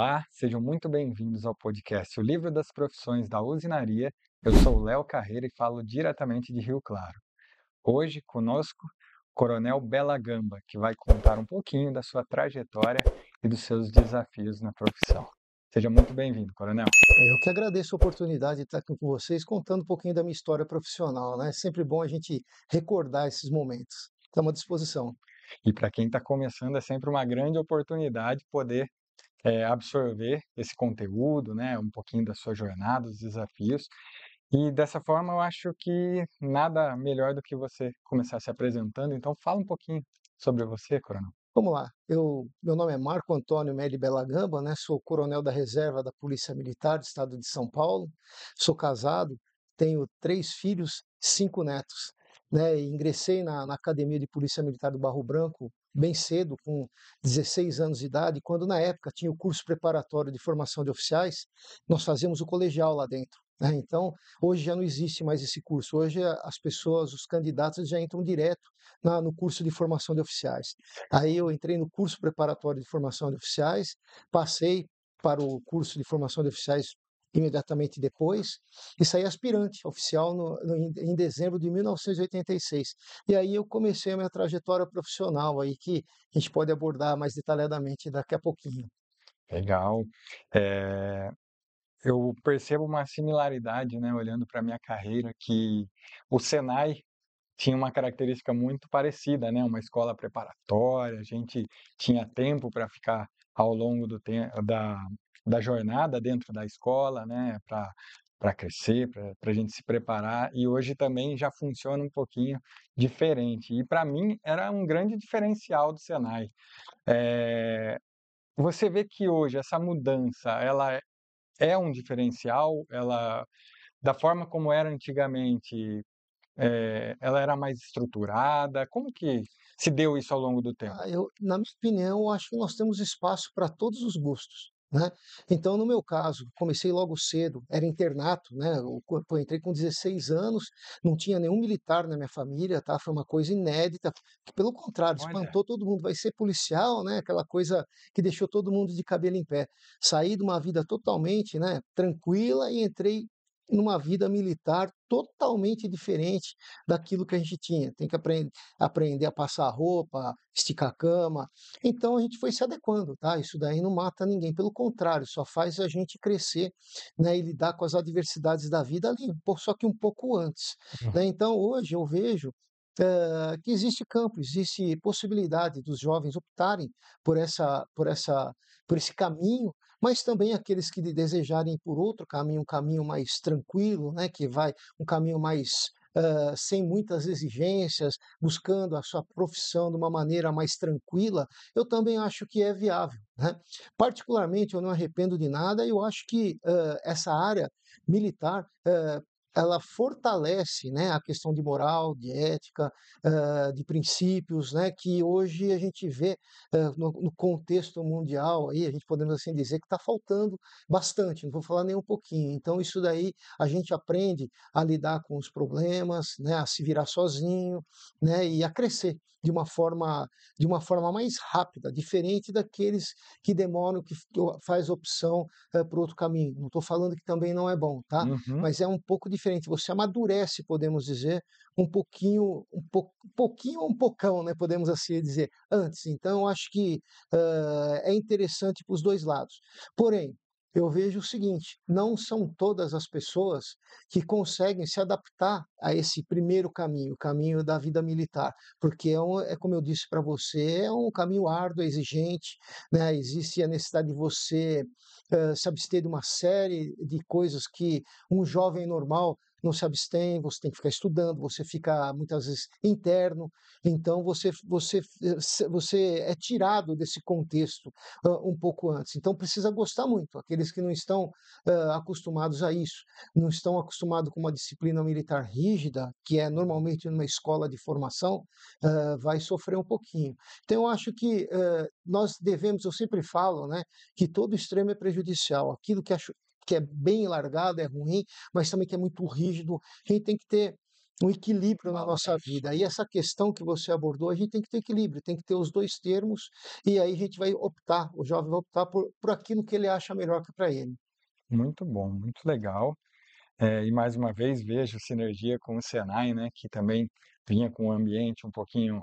Olá, sejam muito bem-vindos ao podcast O Livro das Profissões da Usinaria. Eu sou o Léo Carreira e falo diretamente de Rio Claro. Hoje, conosco, Coronel Bela Gamba, que vai contar um pouquinho da sua trajetória e dos seus desafios na profissão. Seja muito bem-vindo, Coronel. Eu que agradeço a oportunidade de estar aqui com vocês, contando um pouquinho da minha história profissional, né? É sempre bom a gente recordar esses momentos. Estamos à disposição. E para quem está começando, é sempre uma grande oportunidade poder absorver esse conteúdo, né, um pouquinho da sua jornada, dos desafios. E dessa forma eu acho que nada melhor do que você começar se apresentando, então fala um pouquinho sobre você, Coronel. Vamos lá. Meu nome é Marco Antônio Meli Belagamba, né? Sou coronel da reserva da Polícia Militar do Estado de São Paulo. Sou casado, tenho 3 filhos, 5 netos, né? E ingressei na Academia de Polícia Militar do Barro Branco bem cedo, com 16 anos de idade, quando na época tinha o curso preparatório de formação de oficiais, nós fazíamos o colegial lá dentro, né? Então, hoje já não existe mais esse curso. Hoje as pessoas, os candidatos já entram direto no curso de formação de oficiais. Aí eu entrei no curso preparatório de formação de oficiais, passei para o curso de formação de oficiais imediatamente depois e saí aspirante oficial em dezembro de 1986. E aí eu comecei a minha trajetória profissional aí que a gente pode abordar mais detalhadamente daqui a pouquinho. Legal. Eh, eu percebo uma similaridade, né, olhando para a minha carreira, que o Senai tinha uma característica muito parecida, né, uma escola preparatória, a gente tinha tempo para ficar ao longo do tempo da jornada dentro da escola, né, para crescer, para a gente se preparar, e hoje também já funciona um pouquinho diferente. E para mim era um grande diferencial do Senai. Eh, você vê que hoje essa mudança, ela é um diferencial? Ela da forma como era antigamente, ela era mais estruturada? Como que se deu isso ao longo do tempo? Na minha opinião, eu acho que nós temos espaço para todos os gostos, né. Então, no meu caso, comecei logo cedo, era internato, né, eu entrei com 16 anos, não tinha nenhum militar na minha família, tá, foi uma coisa inédita, que pelo contrário, Olha, espantou todo mundo, vai ser policial, né, aquela coisa que deixou todo mundo de cabelo em pé. Saí de uma vida totalmente, né, tranquila e entrei numa vida militar totalmente diferente daquilo que a gente tinha. Tem que aprender a passar roupa, esticar a cama. Então a gente foi se adequando, tá? Isso daí não mata ninguém, pelo contrário, só faz a gente crescer, né, e lidar com as adversidades da vida ali, só que um pouco antes, né? Então hoje eu vejo que existe campo, existe possibilidade dos jovens optarem por esse caminho, mas também aqueles que desejarem por outro caminho, um caminho mais tranquilo, né, que vai um caminho mais sem muitas exigências, buscando a sua profissão de uma maneira mais tranquila, eu também acho que é viável, né? Particularmente, eu não arrependo de nada, eu acho que essa área militar ela fortalece, né, a questão de moral, de ética, de princípios, né, que hoje a gente vê no contexto mundial aí, a gente podemos assim dizer que está faltando bastante, não vou falar nem um pouquinho. Então isso daí a gente aprende a lidar com os problemas, né, a se virar sozinho, né, e a crescer de uma forma mais rápida, diferente daqueles que demoram, faz opção por outro caminho. Não estou falando que também não é bom, tá? uhum. Mas é um pouco diferente. Você amadurece, podemos dizer, um pouquinho ou um pocão, né? Podemos assim dizer, antes. Então, eu acho que é interessante para os dois lados. Porém, eu vejo o seguinte: não são todas as pessoas que conseguem se adaptar a esse primeiro caminho, o caminho da vida militar, porque é como eu disse para você, é um caminho árduo, exigente, né? Existe a necessidade de você se abster de uma série de coisas que um jovem normal não se abstém, você tem que ficar estudando, você fica muitas vezes interno, então você é tirado desse contexto um pouco antes. Então precisa gostar muito. Aqueles que não estão acostumados a isso, não estão acostumados com uma disciplina militar rígida, que é normalmente numa escola de formação, vai sofrer um pouquinho. Então eu acho que nós devemos, eu sempre falo, né, que todo extremo é prejudicial. Aquilo que é bem largado é ruim, mas também que é muito rígido. A gente tem que ter um equilíbrio na nossa Exatamente. vida. E essa questão que você abordou, a gente tem que ter equilíbrio, tem que ter os 2 termos, e aí a gente vai optar, o jovem vai optar por aquilo que ele acha melhor que para ele. Muito bom, muito legal. E mais uma vez vejo sinergia com o Senai, né, que também vinha com um ambiente um pouquinho,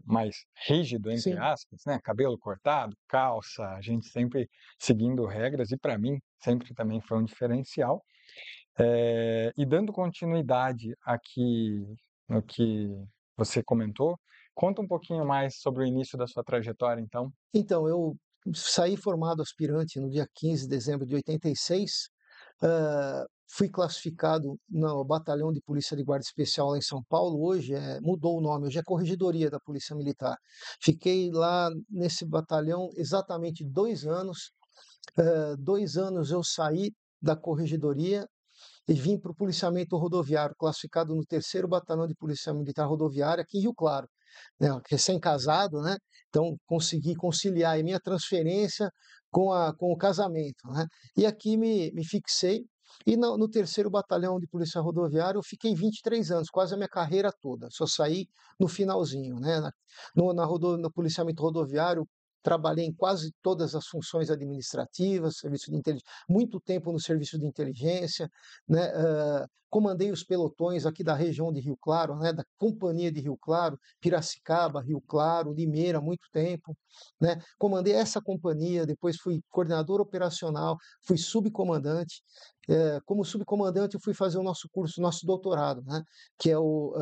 mais rígido, entre Sim. aspas, né, cabelo cortado, calça, a gente sempre seguindo regras e para mim sempre também foi um diferencial. E dando continuidade aqui no que você comentou, conta um pouquinho mais sobre o início da sua trajetória então. Então, eu saí formado aspirante no dia 15 de dezembro de 86, fui classificado no Batalhão de Polícia de Guarda Especial lá em São Paulo, hoje mudou o nome, hoje é Corregedoria da Polícia Militar. Fiquei lá nesse batalhão exatamente 2 anos, 2 anos eu saí da Corregedoria e vim para o policiamento rodoviário, classificado no 3º Batalhão de Polícia Militar Rodoviária aqui em Rio Claro, né, recém-casado, né, então consegui conciliar a minha transferência com o casamento, né, e aqui me fixei, e no 3º Batalhão de Polícia Rodoviária eu fiquei 23 anos, quase a minha carreira toda, só saí no finalzinho, né, no policiamento rodoviário, trabalhei em quase todas as funções administrativas, serviço de inteligência, muito tempo no serviço de inteligência, né, comandei os pelotões aqui da região de Rio Claro, né, da Companhia de Rio Claro, Piracicaba, Rio Claro, Limeira, muito tempo, né, comandei essa companhia, depois fui coordenador operacional, fui subcomandante, como subcomandante eu fui fazer o nosso curso, nosso doutorado, né, que é o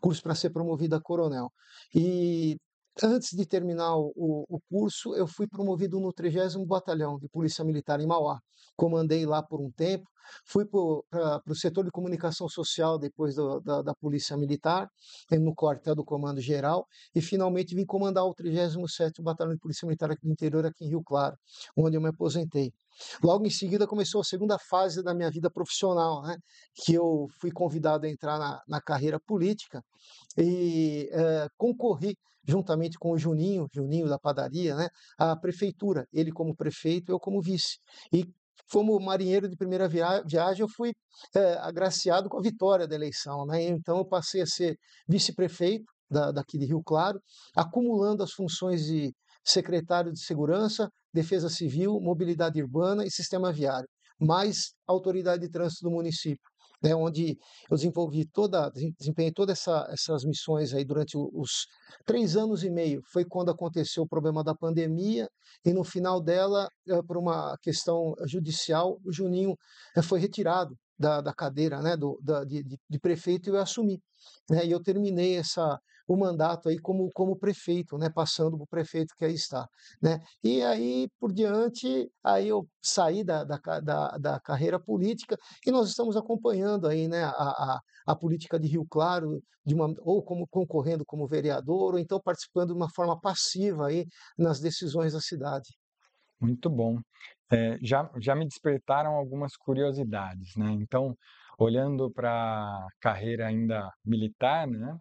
curso para ser promovido a coronel. E antes de terminar o curso, eu fui promovido no 30º Batalhão de Polícia Militar em Mauá. Comandei lá por um tempo, fui para o setor de comunicação social depois da Polícia Militar, no quartel do Comando Geral, e finalmente vim comandar o 37º Batalhão de Polícia Militar aqui do interior, aqui em Rio Claro, onde eu me aposentei. Logo em seguida começou a segunda fase da minha vida profissional, né, que eu fui convidado a entrar na carreira política e concorri juntamente com o Juninho da padaria, né, à prefeitura, ele como prefeito, eu como vice. E como marinheiro de primeira viagem, eu fui agraciado com a vitória da eleição, né? Então eu passei a ser vice-prefeito daqui de Rio Claro, acumulando as funções de secretário de Segurança, Defesa Civil, Mobilidade Urbana e Sistema Viário, mais autoridade de trânsito do município, né, onde eu desempenhei todas essas missões aí durante os 3 anos e meio. Foi quando aconteceu o problema da pandemia e no final dela, por uma questão judicial, o Juninho foi retirado da cadeira, né, de prefeito e eu assumi, né, e eu terminei o mandato aí como prefeito, né, passando para o prefeito que aí está, né. E aí por diante, aí eu saí da carreira política e nós estamos acompanhando aí, né, a política de Rio Claro, ou como concorrendo como vereador, ou então participando de uma forma passiva aí nas decisões da cidade. Muito bom. Já me despertaram algumas curiosidades, né, então, olhando para a carreira ainda militar, né,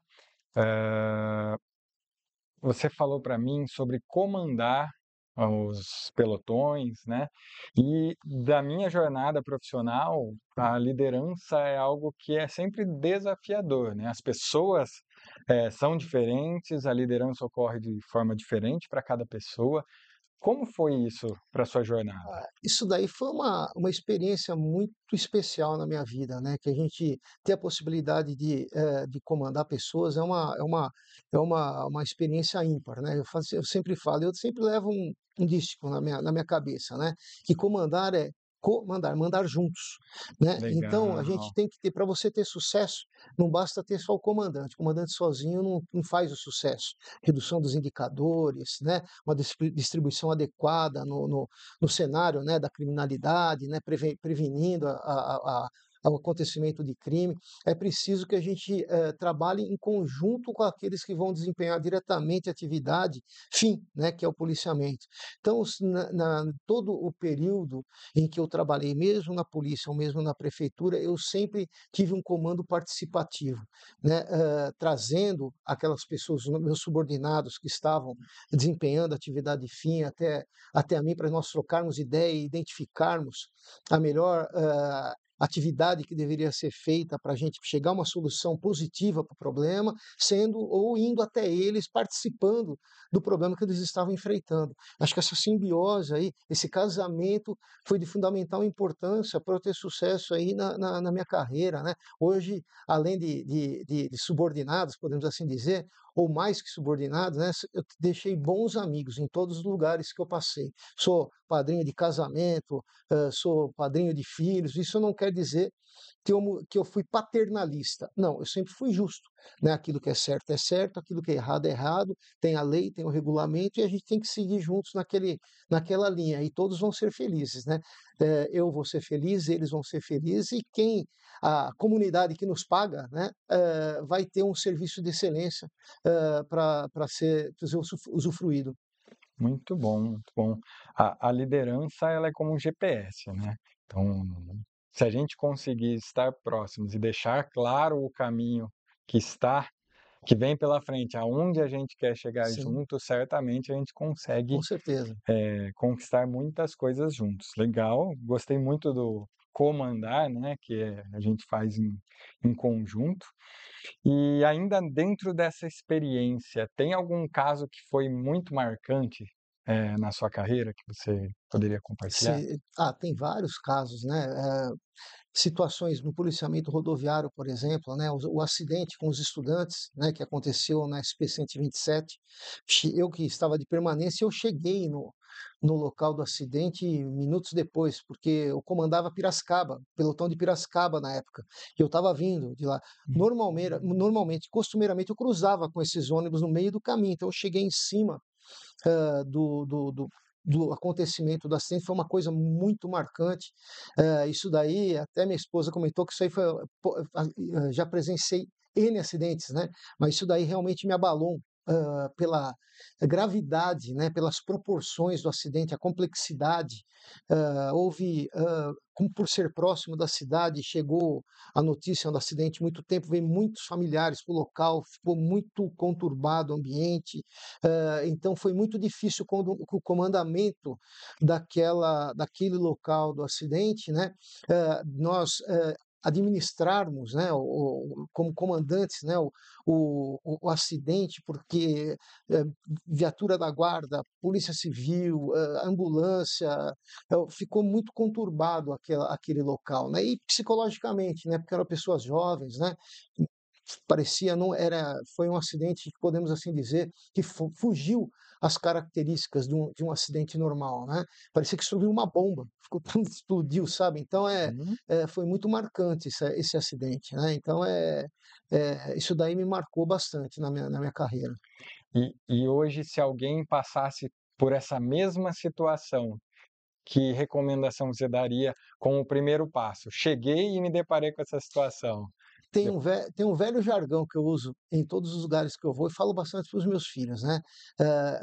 hã, você falou para mim sobre comandar os pelotões, né, e da minha jornada profissional, a liderança é algo que é sempre desafiador, né, as pessoas, são diferentes, a liderança ocorre de forma diferente para cada pessoa. Como foi isso para sua jornada? Isso daí foi uma experiência muito especial na minha vida, né, que a gente ter a possibilidade de comandar pessoas é uma experiência ímpar, né. Eu sempre falo, eu sempre levo um dístico na minha cabeça, né, que comandar é comandar, mandar juntos, né. Então a gente Legal, tem que ter, para você ter sucesso, não basta ter só o comandante sozinho não faz o sucesso. Redução dos indicadores, né, uma distribuição adequada no cenário, né, da criminalidade, né, prevenindo o acontecimento de crime. É preciso que a gente trabalhe em conjunto com aqueles que vão desempenhar diretamente a atividade fim, né, que é o policiamento. Então, todo o período em que eu trabalhei, mesmo na polícia ou mesmo na prefeitura, eu sempre tive um comando participativo, né, trazendo aquelas pessoas, os meus subordinados que estavam desempenhando atividade fim até a mim para nós trocarmos ideia e identificarmos a melhor atividade que deveria ser feita para a gente chegar a uma solução positiva para o problema, sendo ou indo até eles, participando do problema que eles estavam enfrentando. Acho que essa simbiose aí, esse casamento foi de fundamental importância para eu ter sucesso aí na minha carreira, né. Hoje, além de subordinados, podemos assim dizer, ou mais que subordinados, né, eu deixei bons amigos em todos os lugares que eu passei. Sou padrinho de casamento, sou padrinho de filhos, isso não quer dizer que eu fui paternalista. Não, eu sempre fui justo, né? Aquilo que é certo, aquilo que é errado, tem a lei, tem o regulamento, e a gente tem que seguir juntos naquela linha, e todos vão ser felizes, né? Eu vou ser feliz, eles vão ser felizes, e a comunidade que nos paga, né, vai ter um serviço de excelência para ser usufruído. Muito bom, muito bom. A liderança, ela é como um GPS, né. Então, se a gente conseguir estar próximos e deixar claro o caminho que vem pela frente, aonde a gente quer chegar Sim, junto, certamente a gente com consegue, certeza. conquistar muitas coisas juntos. Legal, gostei muito do comandar, né, a gente faz em conjunto. E ainda dentro dessa experiência, tem algum caso que foi muito marcante, na sua carreira que você poderia compartilhar? Tem vários casos, né, situações no policiamento rodoviário, por exemplo, né, o acidente com os estudantes, né, que aconteceu na SP-127, eu que estava de permanência, eu cheguei no local do acidente minutos depois, porque eu comandava Piracicaba, pelotão de Piracicaba na época, e eu estava vindo de lá. Normalmente, costumeiramente, eu cruzava com esses ônibus no meio do caminho, então eu cheguei em cima do acontecimento do acidente, foi uma coisa muito marcante. Isso daí, até minha esposa comentou que isso aí foi, já presenciei N acidentes, né? Mas isso daí realmente me abalou. Pela gravidade, né, pelas proporções do acidente, a complexidade, como por ser próximo da cidade, chegou a notícia do acidente muito tempo, veio muitos familiares para o local, ficou muito conturbado o ambiente, então foi muito difícil quando o comandamento daquele local do acidente, né, nós administrarmos, né, como comandantes, né, o acidente, porque eh, viatura da guarda, polícia civil, ambulância, ficou muito conturbado aquele local, né, e psicologicamente, né, porque eram pessoas jovens, né, parecia não era foi um acidente que podemos assim dizer que fugiu às características de um acidente normal, né. Parecia que explodiu uma bomba, ficou tudo explodiu, sabe. Então Hum. foi muito marcante esse acidente, né. Então isso daí me marcou bastante na minha carreira. E hoje, se alguém passasse por essa mesma situação, que recomendação você daria como o primeiro passo? "Cheguei e me deparei com essa situação". Tem De um velho jargão que eu uso em todos os lugares que eu vou e falo bastante para os meus filhos, né,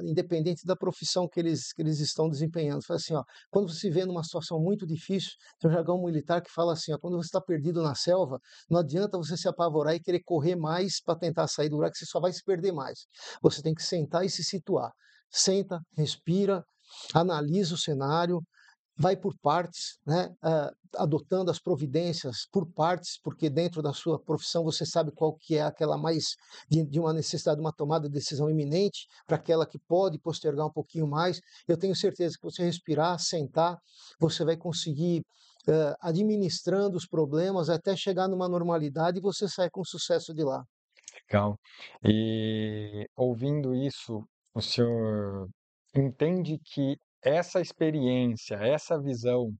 independente da profissão que eles estão desempenhando. Fala assim, ó: "Quando você se vê numa situação muito difícil", tem um jargão militar que fala assim, ó: "Quando você está perdido na selva, não adianta você se apavorar e querer correr mais para tentar sair do lugar, que você só vai se perder mais. Você tem que sentar e se situar. Senta, respira, analisa o cenário, vai por partes, né, adotando as providências por partes, porque dentro da sua profissão você sabe qual que é aquela mais de uma necessidade de uma tomada de decisão iminente, para aquela que pode postergar um pouquinho mais. Eu tenho certeza que você respirar, sentar, você vai conseguir, administrando os problemas até chegar numa normalidade e você sair com sucesso de lá. Legal. E ouvindo isso, o senhor entende que essa experiência, essa visão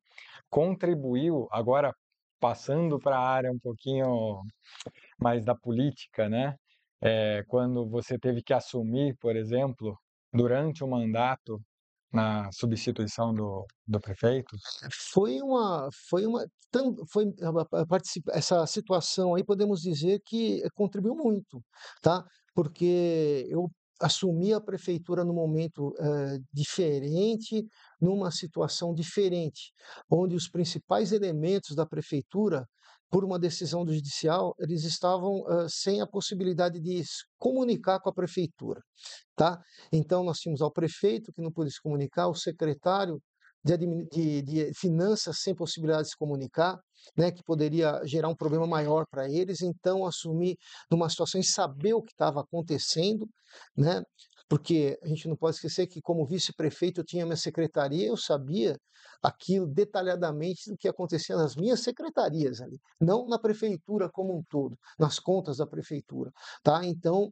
contribuiu, agora passando para a área um pouquinho mais da política, né, quando você teve que assumir, por exemplo, durante o mandato, na substituição do prefeito? Foi a participa essa situação aí podemos dizer que contribuiu muito, tá, porque eu assumi a prefeitura num momento, diferente, numa situação diferente, onde os principais elementos da prefeitura, por uma decisão do judicial, eles estavam, sem a possibilidade de se comunicar com a prefeitura, tá. Então nós tínhamos ao prefeito que não pôde se comunicar, o secretário de finanças sem possibilidade de se comunicar, né, que poderia gerar um problema maior para eles. Então, assumir numa situação e saber o que estava acontecendo, né, porque a gente não pode esquecer que, como vice-prefeito, eu tinha minha secretaria, eu sabia aquilo detalhadamente do que acontecia nas minhas secretarias ali, não na prefeitura como um todo, nas contas da prefeitura, tá? Então,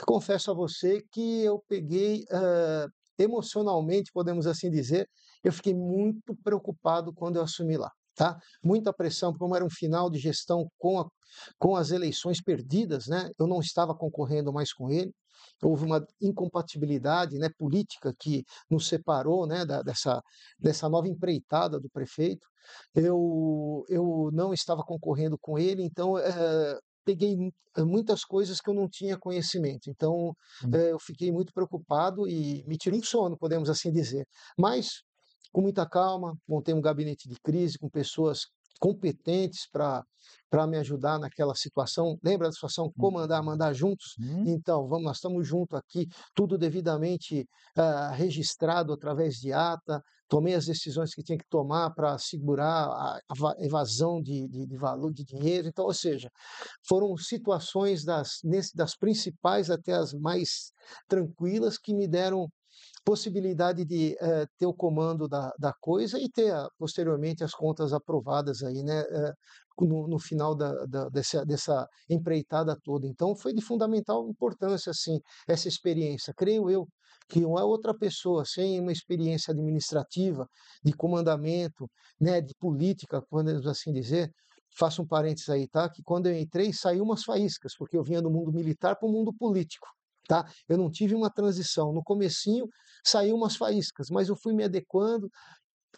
confesso a você que eu peguei, emocionalmente, podemos assim dizer, eu fiquei muito preocupado quando eu assumi lá, tá? Muita pressão, como era um final de gestão com as eleições perdidas, né? Eu não estava concorrendo mais com ele. Houve uma incompatibilidade, né, política que nos separou, né, dessa nova empreitada do prefeito. Eu não estava concorrendo com ele, então peguei muitas coisas que eu não tinha conhecimento. Então eu fiquei muito preocupado e me tirou um sono, podemos assim dizer. Mas com muita calma, montei um gabinete de crise com pessoas competentes para me ajudar naquela situação. Lembra da situação comandar, mandar juntos? Uhum. Então, vamos, nós estamos juntos aqui, tudo devidamente registrado através de ata. Tomei as decisões que tinha que tomar para segurar a evasão de valor de dinheiro. Então, ou seja, foram situações das principais até as mais tranquilas que me deram possibilidade de ter o comando da coisa e ter posteriormente as contas aprovadas aí, né, no final dessa empreitada toda. Então foi de fundamental importância, assim, essa experiência. Creio eu que uma outra pessoa sem uma experiência administrativa, de comandamento, né, de política, podemos assim dizer, faço um parênteses aí, tá? Que quando eu entrei, saiu umas faíscas, porque eu vinha do mundo militar para o mundo político. Tá? Eu não tive uma transição. No comecinho saiu umas faíscas, mas eu fui me adequando,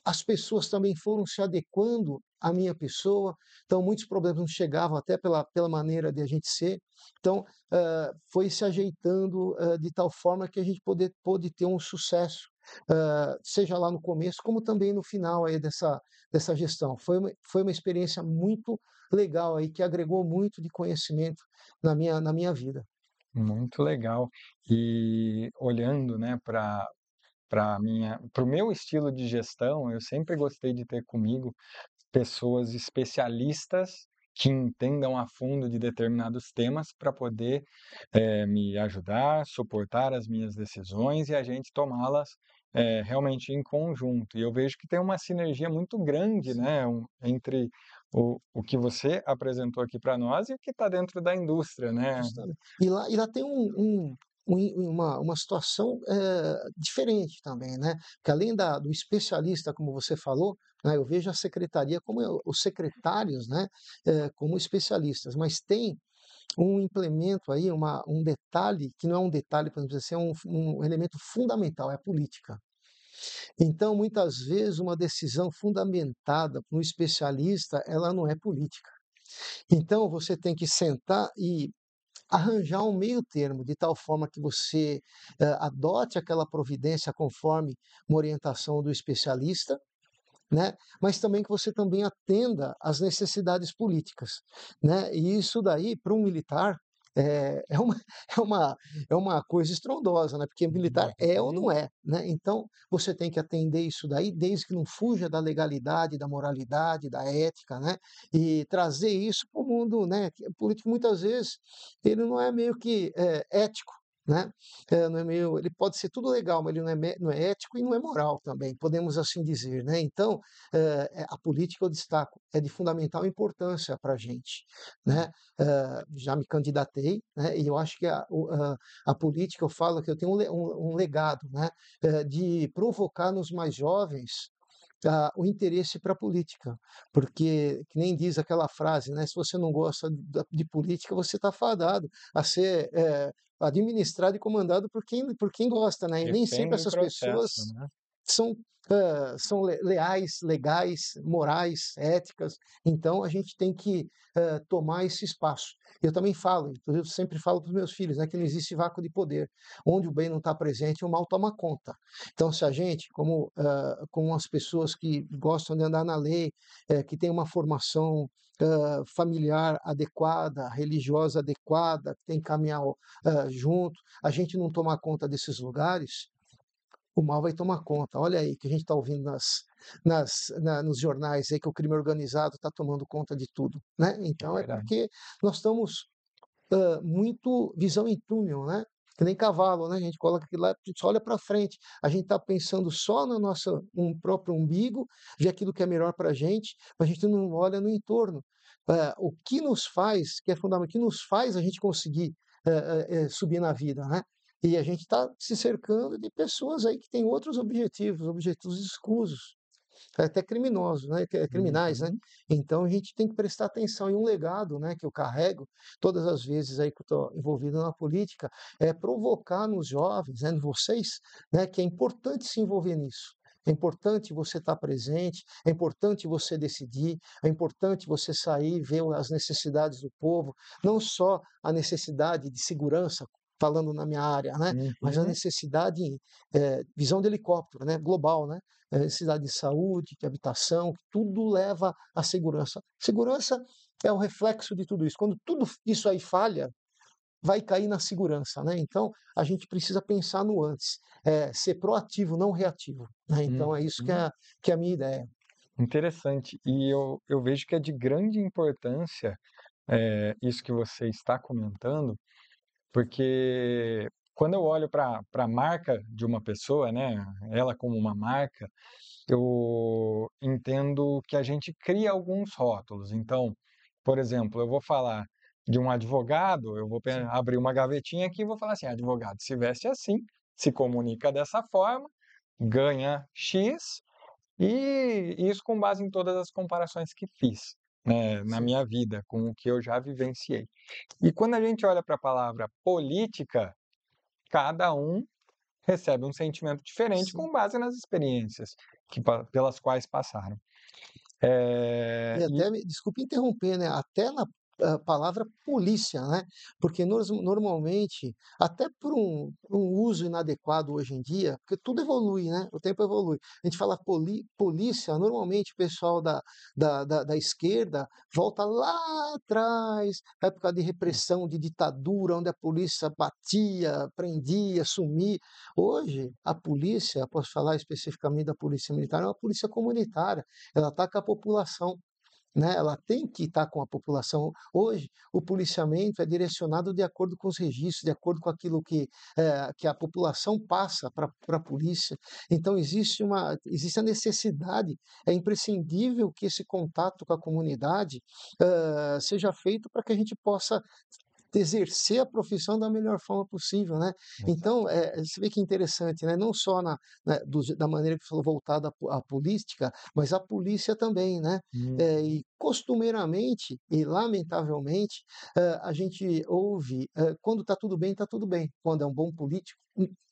as pessoas também foram se adequando à minha pessoa, então muitos problemas não chegavam até pela maneira de a gente ser. Então, foi se ajeitando de tal forma que a gente pôde ter um sucesso, seja lá no começo, como também no final aí dessa gestão. Foi uma experiência muito legal aí, que agregou muito de conhecimento na minha vida. Muito legal. E olhando, né, para o meu estilo de gestão, eu sempre gostei de ter comigo pessoas especialistas que entendam a fundo de determinados temas para poder me ajudar, suportar as minhas decisões e a gente tomá-las realmente em conjunto. E eu vejo que tem uma sinergia muito grande, né, entre o que você apresentou aqui para nós e o que está dentro da indústria, né? Justamente. E lá tem uma situação, diferente também, né, que além do especialista, como você falou, né, eu vejo a secretaria como os secretários, né, como especialistas, mas tem um implemento aí, um detalhe, que não é um detalhe, podemos dizer assim, é um elemento fundamental, é a política. Então, muitas vezes, uma decisão fundamentada por um especialista, ela não é política. Então, você tem que sentar e arranjar um meio termo, de tal forma que você adote aquela providência conforme uma orientação do especialista, né? Mas também que você também atenda às necessidades políticas, né? E isso daí, para um militar, é uma, é uma, é uma coisa estrondosa, né? Porque militar é ou Uhum. não é, né? Então, você tem que atender isso daí, desde que não fuja da legalidade, da moralidade, da ética, né? E trazer isso para o mundo, né? Que o político, muitas vezes, ele não é meio que ético, né? Não é meio, ele pode ser tudo legal, mas ele não é ético e não é moral também, podemos assim dizer, né? Então, a política, eu destaco, é de fundamental importância para a gente, né? Já me candidatei, né? E eu acho que a política, eu falo que eu tenho um legado, né? De provocar nos mais jovens o interesse para a política, porque, que nem diz aquela frase, né? Se você não gosta de política, você está fadado a ser administrado e comandado por quem gosta, né? E nem sempre Refém do essas processo, pessoas né? são, são leais, legais, morais, éticas. Então, a gente tem que tomar esse espaço. Eu também falo, inclusive, eu sempre falo para os meus filhos, né, que não existe vácuo de poder. Onde o bem não está presente, o mal toma conta. Então, se a gente, como as pessoas que gostam de andar na lei, que tem uma formação familiar adequada, religiosa adequada, que tem que caminhar junto, a gente não tomar conta desses lugares, o mal vai tomar conta. Olha aí que a gente está ouvindo nos jornais aí que o crime organizado está tomando conta de tudo, né? É Então é verdade. porque nós estamos muito visão em túnel, né? Que nem cavalo, né? A gente coloca aquilo lá, a gente só olha para frente. A gente está pensando só no nosso próprio umbigo, de aquilo que é melhor para a gente, mas a gente não olha no entorno. O que nos faz, que é fundamental, o que nos faz a gente conseguir subir na vida, né? E a gente está se cercando de pessoas aí que têm outros objetivos, objetivos escusos, até criminosos, né, criminais, né. Uhum. Então a gente tem que prestar atenção. E um legado, né, que eu carrego todas as vezes aí que eu estou envolvido na política, é provocar nos jovens, né, em vocês, né, que é importante se envolver nisso. É importante você estar presente, é importante você decidir, é importante você sair, ver as necessidades do povo, não só a necessidade de segurança, falando na minha área, né, mas a Uhum. necessidade, visão de helicóptero, né, global, né, necessidade de saúde, de habitação, que tudo leva à segurança. Segurança é o reflexo de tudo isso. Quando tudo isso aí falha, vai cair na segurança, né? Então, a gente precisa pensar no antes, ser proativo, não reativo, né? Então, é isso Uhum. que é a minha ideia. Interessante. E eu vejo que é de grande importância, isso que você está comentando, porque quando eu olho para a marca de uma pessoa, né, ela como uma marca, eu entendo que a gente cria alguns rótulos. Então, por exemplo, eu vou falar de um advogado, eu vou Sim, abrir uma gavetinha aqui e vou falar assim: advogado se veste assim, se comunica dessa forma, ganha X, e isso com base em todas as comparações que fiz, né, na sim, minha vida, com o que eu já vivenciei. E quando a gente olha para a palavra política, cada um recebe um sentimento diferente sim. com base nas experiências pelas quais passaram. E E até desculpe interromper, né, até na palavra polícia, né, porque normalmente, até por um uso inadequado hoje em dia, porque tudo evolui, né, o tempo evolui. A gente fala polícia, normalmente o pessoal da esquerda volta lá atrás, época de repressão, de ditadura, onde a polícia batia, prendia, sumia. Hoje, a polícia, posso falar especificamente da polícia militar, é uma polícia comunitária, ela está com a população, né, ela tem que estar com a população. Hoje, o policiamento é direcionado de acordo com os registros, de acordo com aquilo que a população passa pra polícia. Então existe a necessidade, é imprescindível que esse contato com a comunidade, seja feito para que a gente possa exercer a profissão da melhor forma possível, né. Então, você vê que interessante, né, não só da maneira que você falou voltada à política, mas a polícia também, né. uhum, E costumeiramente e lamentavelmente, a gente ouve, quando está tudo bem. Quando é um bom político,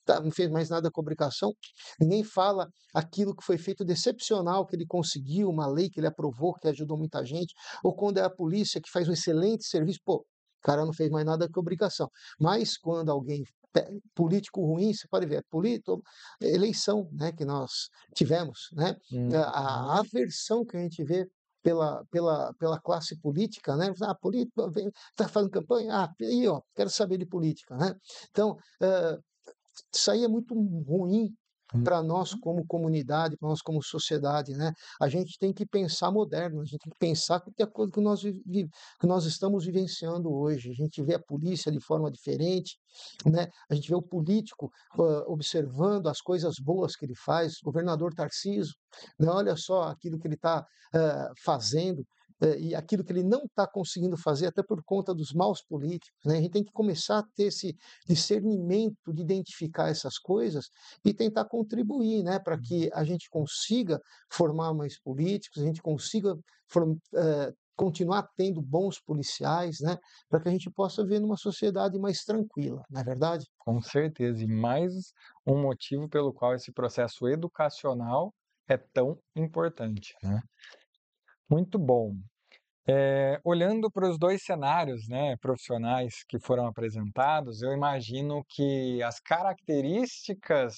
não fez mais nada com obrigação, ninguém fala aquilo que foi feito de excepcional, que ele conseguiu, uma lei que ele aprovou, que ajudou muita gente, ou quando é a polícia que faz um excelente serviço, pô, o cara não fez mais nada que obrigação. Mas quando alguém político ruim, você pode ver, eleição, né, que nós tivemos, né, a uhum. aversão que a gente vê pela classe política, né, político está fazendo campanha, aí ó, quero saber de política, né. Então, isso aí é muito ruim para nós Uhum. como comunidade, para nós como sociedade, né. A gente tem que pensar moderno, a gente tem que pensar de acordo com o que que nós estamos vivenciando hoje. A gente vê a polícia de forma diferente, né, a gente vê o político, observando as coisas boas que ele faz, o governador Tarcísio, né, olha só aquilo que ele está, fazendo, e aquilo que ele não está conseguindo fazer, até por conta dos maus políticos, né. A gente tem que começar a ter esse discernimento de identificar essas coisas e tentar contribuir, né, para que a gente consiga formar mais políticos, a gente consiga continuar tendo bons policiais, né, para que a gente possa viver numa sociedade mais tranquila, não é verdade? Com certeza, e mais um motivo pelo qual esse processo educacional é tão importante, né. Muito bom. Olhando para os 2 cenários, né, profissionais que foram apresentados, eu imagino que as características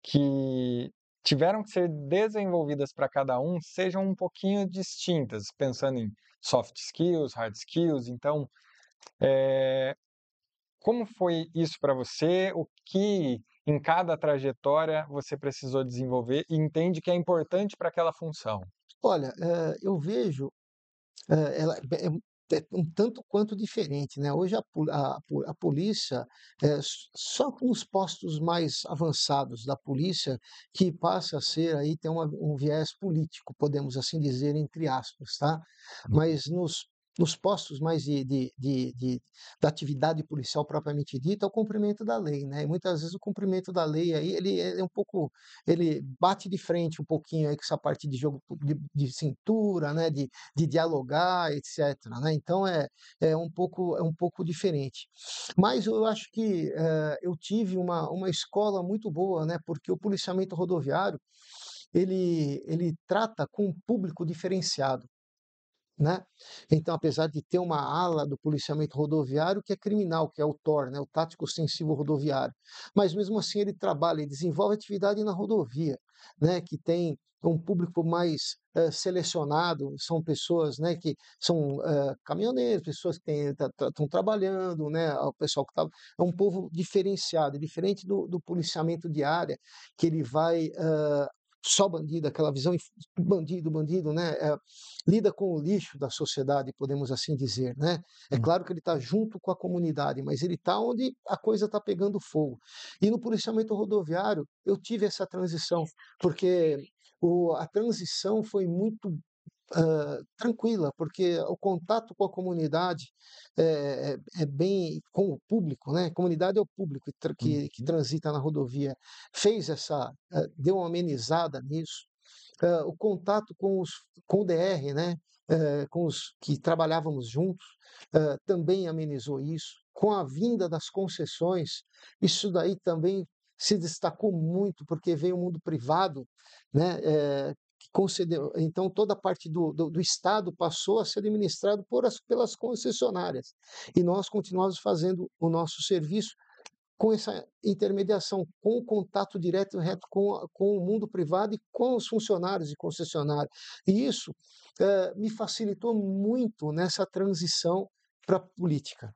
que tiveram que ser desenvolvidas para cada um sejam um pouquinho distintas, pensando em soft skills, hard skills. Então, como foi isso para você? O que em cada trajetória você precisou desenvolver e entende que é importante para aquela função? Olha, eu vejo, ela é um tanto quanto diferente, né. Hoje a polícia, só com os postos mais avançados da polícia que passa a ser aí tem um viés político, podemos assim dizer, entre aspas, tá. Mas nos postos mais da atividade policial propriamente dita, é o cumprimento da lei, né, e muitas vezes o cumprimento da lei aí ele é um pouco ele bate de frente um pouquinho aí com essa parte de jogo de cintura, né, de dialogar, etcétera, né, então é um pouco diferente. Mas eu acho que, eu tive uma escola muito boa, né, porque o policiamento rodoviário, ele trata com um público diferenciado, né. Então, apesar de ter uma ala do policiamento rodoviário que é criminal, que é o TOR, né, o tático ostensivo rodoviário, mas mesmo assim ele trabalha e desenvolve atividade na rodovia, né, que tem um público mais, selecionado, são pessoas, né, que são, caminhoneiros, pessoas que estão trabalhando, né, o pessoal que está é um povo diferenciado, diferente do policiamento de área, que ele vai, só bandido, aquela visão bandido, bandido, né, lida com o lixo da sociedade, podemos assim dizer, né. É Hum, claro que ele está junto com a comunidade, mas ele está onde a coisa está pegando fogo. E no policiamento rodoviário, eu tive essa transição, porque a transição foi muito, tranquila, porque o contato com a comunidade é bem com o público, né, comunidade é o público que uhum. transita na rodovia, fez essa deu uma amenizada nisso. O contato com o DR, né, com os que trabalhávamos juntos, também amenizou isso. Com a vinda das concessões, isso daí também se destacou muito, porque veio o mundo privado, né, que concedeu então toda a parte do Estado passou a ser administrado pelas concessionárias, e nós continuamos fazendo o nosso serviço com essa intermediação, com o contato direto e reto com o mundo privado e com os funcionários de concessionária. E isso, me facilitou muito nessa transição pra política,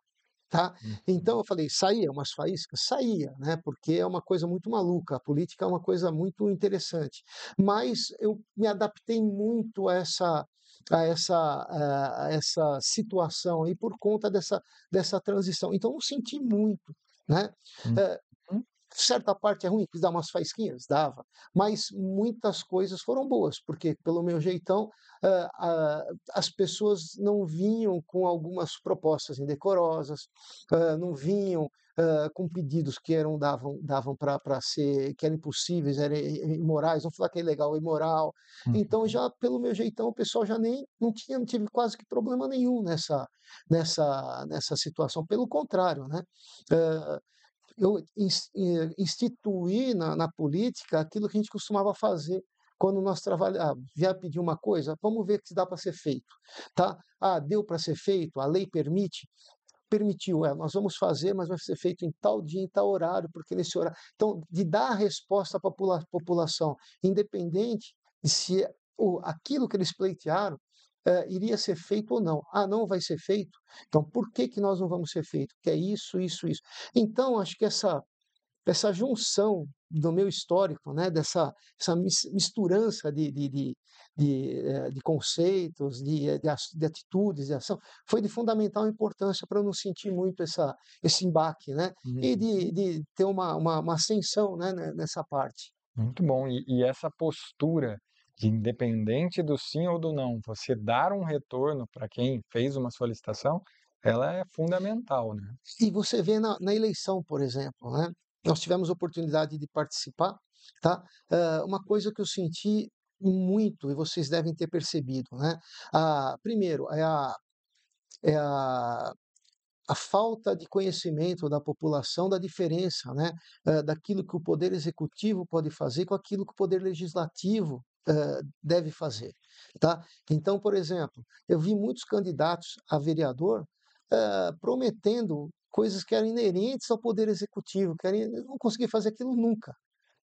tá. Uhum. Então eu falei: "Saía umas faíscas?" Saía, né, porque é uma coisa muito maluca, a política é uma coisa muito interessante. Mas eu me adaptei muito a essa situação aí por conta dessa transição. Então eu senti muito, né. Uhum. Eh, certa parte é ruim, que dá umas faísquinhas? Dava, mas muitas coisas foram boas, porque pelo meu jeitão, as pessoas não vinham com algumas propostas indecorosas, não vinham, com pedidos que davam para ser que eram impossíveis, eram imorais, vamos falar que é ilegal, é imoral. Então Uhum. já pelo meu jeitão o pessoal já nem não tive quase que problema nenhum nessa situação, pelo contrário, né. Hã, eu instituí na política aquilo que a gente costumava fazer quando nós trabalhávamos. Vier pedir uma coisa, vamos ver se dá para ser feito, tá? Ah, deu para ser feito, a lei permite? Permitiu, nós vamos fazer, mas vai ser feito em tal dia, em tal horário, porque nesse horário. Então, de dar a resposta à população, independente de se aquilo que eles pleitearam iria ser feito ou não. Ah, não vai ser feito? Então, por que que nós não vamos ser feito? Que é isso, isso, isso. Então, acho que essa junção do meu histórico, né, essa misturança de conceitos, de atitudes, de ação, foi de fundamental importância para eu não sentir muito esse embate, né, e Uhum. de ter uma ascensão, né, nessa parte. Muito bom. E essa postura de independente do sim ou do não, você dar um retorno para quem fez uma solicitação, ela é fundamental, né. E você vê na eleição, por exemplo, né, nós tivemos oportunidade de participar, tá, uma coisa que eu senti muito, e vocês devem ter percebido, né, primeiro, é a falta de conhecimento da população da diferença, né, daquilo que o poder executivo pode fazer com aquilo que o poder legislativo, deve fazer, tá. Então, por exemplo, eu vi muitos candidatos a vereador, prometendo coisas que eram inerentes ao poder executivo, que eram eu não consegui fazer aquilo nunca,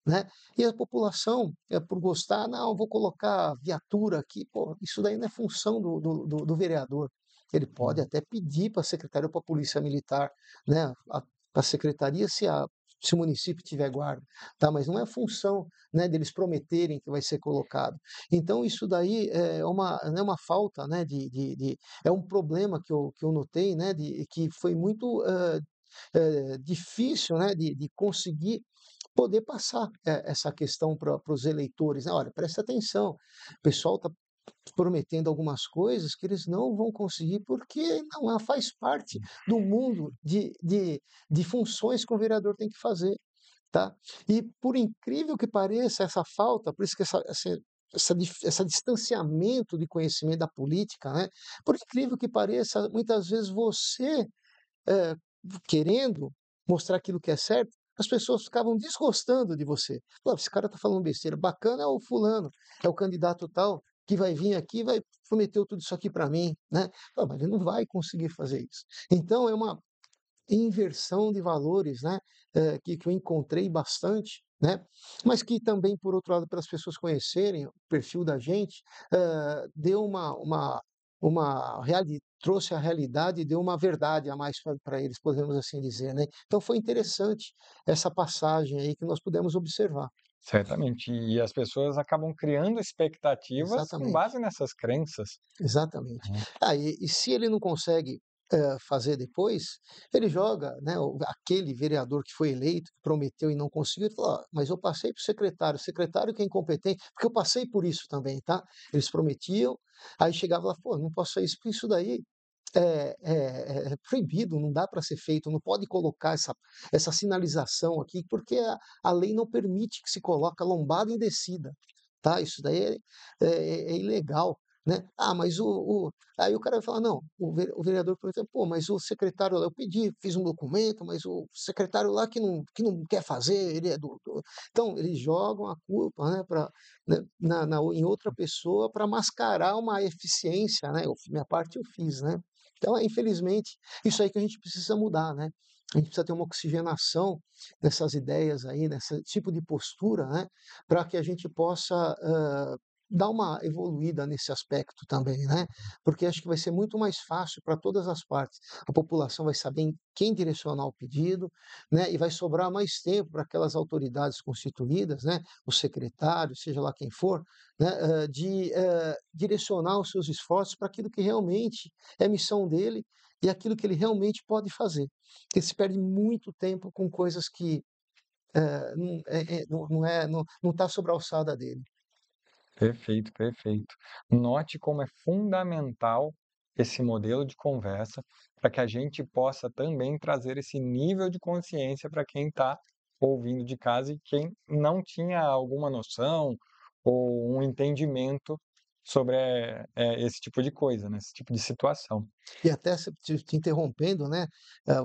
né. E a população, por gostar: "Não, vou colocar viatura aqui", pô, isso daí não é função do vereador. Ele pode Hum. até pedir para a secretaria ou para a polícia militar, né, para a secretaria se se o município tiver guarda, tá? Mas não é função, né, deles prometerem que vai ser colocado. Então isso daí é uma, né, uma falta, né, é um problema que eu notei, né, que foi muito difícil, né, de conseguir poder passar essa questão para os eleitores, né? Olha, presta atenção, o pessoal está prometendo algumas coisas que eles não vão conseguir porque não faz parte do mundo de funções que o vereador tem que fazer, tá? E por incrível que pareça, essa falta, por isso que essa distanciamento de conhecimento da política, né? Por incrível que pareça, muitas vezes você eh, querendo mostrar aquilo que é certo, as pessoas ficavam desgostando de você. Pô, esse cara tá falando besteira. Bacana é o fulano, é o candidato tal, que vai vir aqui e vai prometeu tudo isso aqui para mim, né? Pô, mas ele não vai conseguir fazer isso. Então é uma inversão de valores, né? Que eu encontrei bastante, né? Mas que também, por outro lado, para as pessoas conhecerem o perfil da gente, deu trouxe a realidade e deu uma verdade a mais para eles, podemos assim dizer, né? Então foi interessante essa passagem aí que nós pudemos observar. Certamente. E as pessoas acabam criando expectativas com Exatamente. base nessas crenças, Exatamente. né. Ah, e se ele não consegue, fazer depois, ele joga, né, aquele vereador que foi eleito, que prometeu e não conseguiu, ele fala: "Ó, mas eu passei para o secretário que é incompetente", porque eu passei por isso também, tá. Eles prometiam, aí chegava lá: "Pô, não posso fazer isso, porque isso daí é proibido, não dá para ser feito, não pode colocar essa sinalização aqui, porque a lei não permite que se coloque a lombada em descida, tá, isso daí é ilegal, né. Ah, mas aí o cara vai falar: "Não", o vereador pergunta: "Pô, mas o secretário lá eu pedi, fiz um documento, mas o secretário lá que não quer fazer, ele é do". Então eles jogam a culpa, né, né, em outra pessoa para mascarar uma eficiência, né, minha parte eu fiz, né. Então, infelizmente, isso aí que a gente precisa mudar, né. A gente precisa ter uma oxigenação dessas ideias aí, nesse tipo de postura, né, para que a gente possa, dar uma evoluída nesse aspecto também, né, porque acho que vai ser muito mais fácil para todas as partes. A população vai saber em quem direcionar o pedido, né, e vai sobrar mais tempo para aquelas autoridades constituídas, né, o secretário, seja lá quem for, né, direcionar os seus esforços para aquilo que realmente é missão dele e aquilo que ele realmente pode fazer. Porque se perde muito tempo com coisas que não está sobre a alçada dele. Perfeito, perfeito. Note como é fundamental esse modelo de conversa para que a gente possa também trazer esse nível de consciência para quem está ouvindo de casa e quem não tinha alguma noção ou um entendimento sobre esse tipo de coisa, né, esse tipo de situação. E até se te interrompendo, né,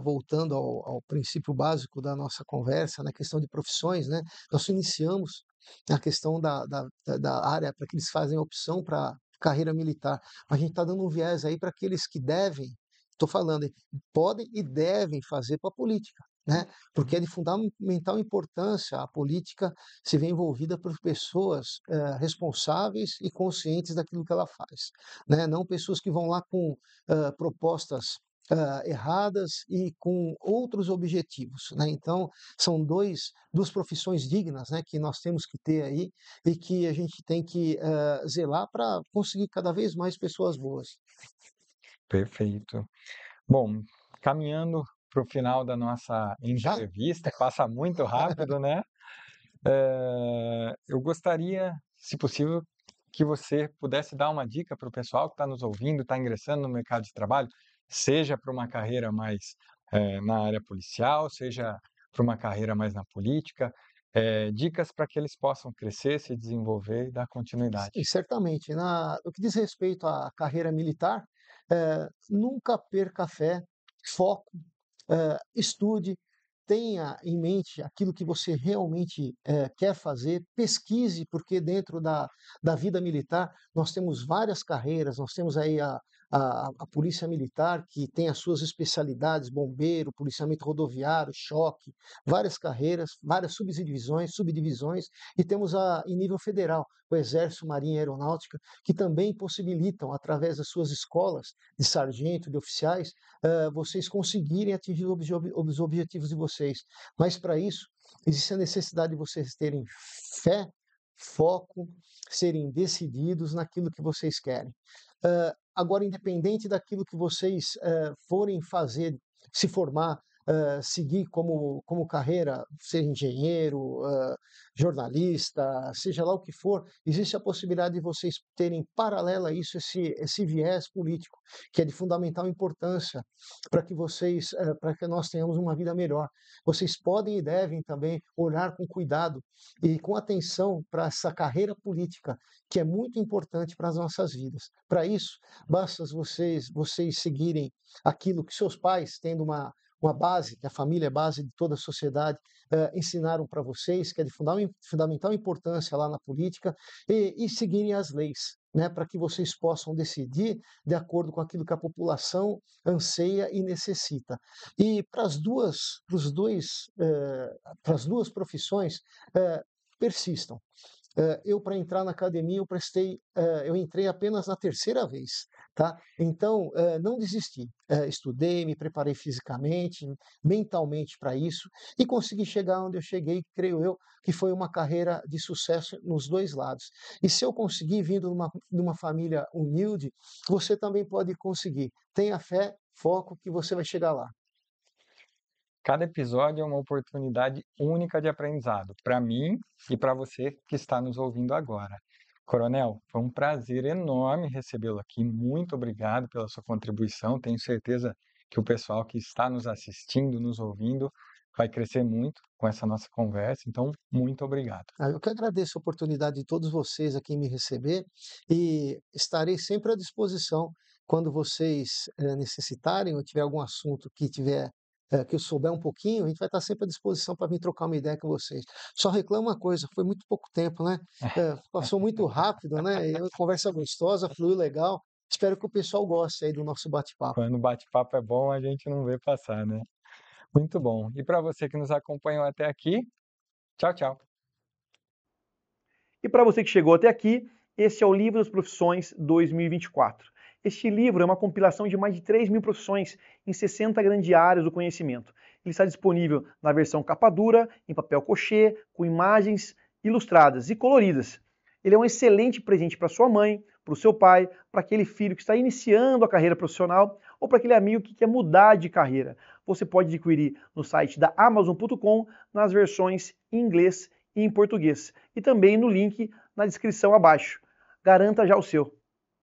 voltando ao princípio básico da nossa conversa, na questão de profissões, né, nós iniciamos a questão da área para que eles fazem opção para carreira militar. A gente está dando um viés aí para aqueles que devem, estou falando, hein, podem e devem fazer para a política, né, porque é de fundamental importância a política se ver envolvida por pessoas, responsáveis e conscientes daquilo que ela faz, né, não pessoas que vão lá com propostas erradas e com outros objetivos, né? Então, são duas profissões dignas, né, que nós temos que ter aí e que a gente tem que zelar para conseguir cada vez mais pessoas boas. Perfeito. Bom, caminhando para o final da nossa Já? entrevista, passa muito rápido, né? Eu gostaria, se possível, que você pudesse dar uma dica para o pessoal que está nos ouvindo, está ingressando no mercado de trabalho, seja para uma carreira mais na área policial, seja para uma carreira mais na política, dicas para que eles possam crescer, se desenvolver e dar Sim, continuidade. certamente. No que diz respeito à carreira militar, nunca perca a fé, foco, estude, tenha em mente aquilo que você realmente quer fazer, pesquise, porque dentro da vida militar nós temos várias carreiras, nós temos aí a polícia militar, que tem as suas especialidades, bombeiro, policiamento rodoviário, choque, várias carreiras, várias subdivisões, e temos em nível federal, o Exército, Marinha e Aeronáutica, que também possibilitam, através das suas escolas de sargento, de oficiais, vocês conseguirem atingir os objetivos de vocês. Mas para isso, existe a necessidade de vocês terem fé, foco, serem decididos naquilo que vocês querem. Agora, independente daquilo que vocês forem fazer, se formar, seguir como carreira, ser engenheiro, jornalista, seja lá o que for, existe a possibilidade de vocês terem paralelo a isso esse viés político, que é de fundamental importância para que nós tenhamos uma vida melhor. Vocês podem e devem também olhar com cuidado e com atenção para essa carreira política, que é muito importante para as nossas vidas. Para isso, basta vocês seguirem aquilo que seus pais, tendo uma base, que a família é base de toda a sociedade, ensinaram para vocês, que é de fundamental importância lá na política, e seguirem as leis, né, para que vocês possam decidir de acordo com aquilo que a população anseia e necessita. E para as duas profissões, persistam. Eu, para entrar na academia, eu entrei apenas na terceira vez, tá? Então, não desisti. Estudei, me preparei fisicamente, mentalmente para isso e consegui chegar onde eu cheguei, creio eu, que foi uma carreira de sucesso nos dois lados. E se eu conseguir, vindo de uma família humilde, você também pode conseguir. Tenha fé, foco, que você vai chegar lá. Cada episódio é uma oportunidade única de aprendizado, para mim e para você que está nos ouvindo agora. Coronel, foi um prazer enorme recebê-lo aqui. Muito obrigado pela sua contribuição. Tenho certeza que o pessoal que está nos assistindo, nos ouvindo, vai crescer muito com essa nossa conversa. Então, muito obrigado. Eu que agradeço a oportunidade de todos vocês aqui me receber e estarei sempre à disposição quando vocês necessitarem ou tiver algum assunto que eu souber um pouquinho, a gente vai estar sempre à disposição para vir trocar uma ideia com vocês. Só reclamo uma coisa, foi muito pouco tempo, né? Passou muito rápido, né? E a conversa gostosa, fluiu legal. Espero que o pessoal goste aí do nosso bate-papo. Quando o bate-papo é bom, a gente não vê passar, né? Muito bom. E para você que nos acompanhou até aqui, tchau, tchau. E para você que chegou até aqui, esse é o Livro das Profissões 2024. Este livro é uma compilação de mais de 3.000 profissões em 60 grandes áreas do conhecimento. Ele está disponível na versão capa dura, em papel cochê, com imagens ilustradas e coloridas. Ele é um excelente presente para sua mãe, para o seu pai, para aquele filho que está iniciando a carreira profissional ou para aquele amigo que quer mudar de carreira. Você pode adquirir no site da Amazon.com nas versões em inglês e em português. E também no link na descrição abaixo. Garanta já o seu.